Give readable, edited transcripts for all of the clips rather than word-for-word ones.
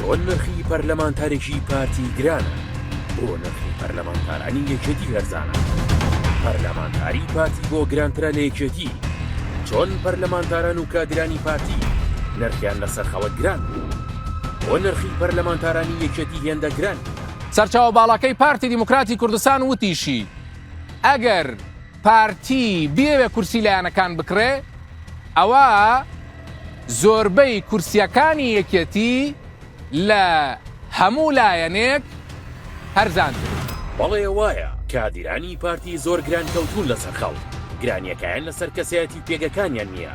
چۆن نرخی پەرلەمانتارێکی پارتی گرانە بۆ نرخی پەرلەمانتارانی یەکێتی هەرزانە. پەرلەمانتاری پارتی بۆ گرانترە لە یەکێتی. چۆن پەرلەمانتاران و کادرانی پارتی نرخیان لەسەر خەڵک گران بوو بۆ نرخی پەرلەمانتارانی یەکێتی هێندە گران. سەرچاوە باڵەکەی پارتی دیموکراتی کوردستان وتیشی ئەگەر پارتی بێوێ کورسی لایەنەکان بکڕێ ئەوە زۆربەی کورسیەکانی یەکێتی لە هەموو لایەنێک هەرزانتر. بەڵێ وایە کادرانی پارتی زۆر گران کەوتون لەسەر خەڵک. گرانیەکەیان لەسەر کەسایەتی و پێگەکانیان نییە،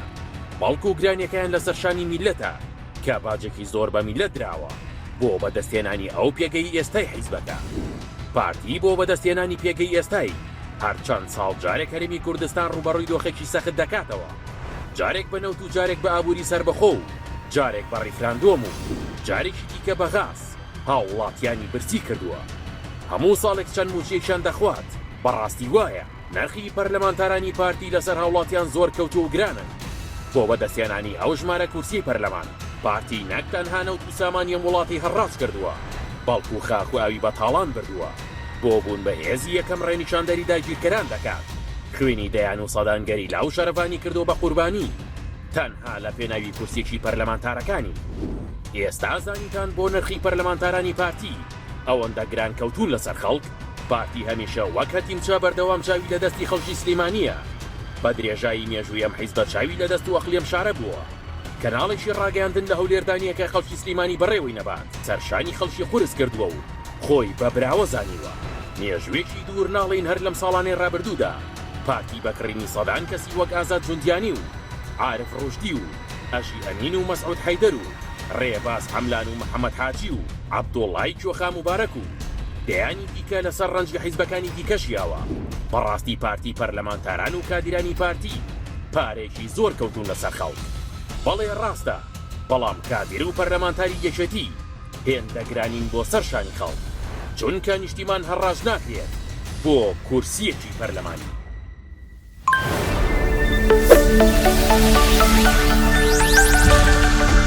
بەڵکو گرانیەکەیان لەسەر شانی میلەتە کە باجێکی زۆر بە میلەت درراوە بۆ بەدەستێنانی ئەو پێگەی ئێستای حیزبەکە. پارتی بۆ بەدەستێنانی پێگەی ئێستای هەرچەند ساڵ جارێک هەرێمی کوردستان ڕوبەڕووی دۆخێکی سەخت دەکاتەوە، جارێک بە نەوت و جارێک بە ئابووری سربەخۆ و جارێک بە ڕیفراندۆم و جارێکی دیکە بە غاز هاوڵاتیانی برسی کردووە. هەموو ساڵێک چەند موچێکیان دەخوات. بەڕاستی وایە نرخی پەرلەمانتارانی پارتی لەسەر هاوڵاتیان زۆر کەوتو و گرانن. بۆ بەدەستێنانی ئەو ژمارە کورسی پەرلەمان پارتی نەک تەنها نەوت و سامانیە وڵاتی هەڕاست کردووە، بەڵکو خاک و ئاوی بەتاڵان بردووە. بۆ بوون بە هێزی یەکەم ڕێنیشاندەری داگیرکەران دەکات. خوێنی دەیان و سەدانگەری لاو شەرەفانی کردو بە قوربانی تەنها لە پێناوی کورسێکی پەرلەمانتارەکانی. ئێستا زانیتان بۆ نرخی پەرلەمانتارانی پارتی ئەوەندە گران کەوتون لەسەر خەڵک. پارتی هەمیشە وەک هەتیمچە بەردەوام چاوی لە دەستی خەڵکی سلێمانیە. بە درێژایی مێژووی ئەم حیزبە چاوی لە دەست و ئەقلیم شارە بووە. کەناڵێکی ڕاگەاندن لە هەولێردانیەکە خەڵکی سلێمانی بەڕێوەی نەبات سەرشانی خەڵکی قورس کردووە و خۆی بە براوە زانیوە. مێژوێکی دوور ناڵین هەر لەم ساڵانەی ڕابردوودا پارتی بەکڕینی سەدان کەسی وەک ئازاد جوندیانی و عارف ڕۆژدی و ئەژی ئەمین و مەسعود حەیدەر و ڕێباز حەملان و محەممەد حاجی و عەبدوڵڵای کۆخا موبارەک و دەیانی دیکە لەسەر ڕەنجگە حیزبەکانی دیکەشیاوە. بەڕاستی پارتی پەرلەمانتاران و کادرانی پارتی پارێکی زۆر کەوتون لەسەر خەڵک. بەڵێ ڕاستە، بەڵام کادر و پەرلەمانتاری یەکێتی هێندەگرانین بۆ سەر شانی خەڵک، چونکە نیشتیمان هەڕاش ناکرێت بۆ کورسیەکی پەرلەمانی.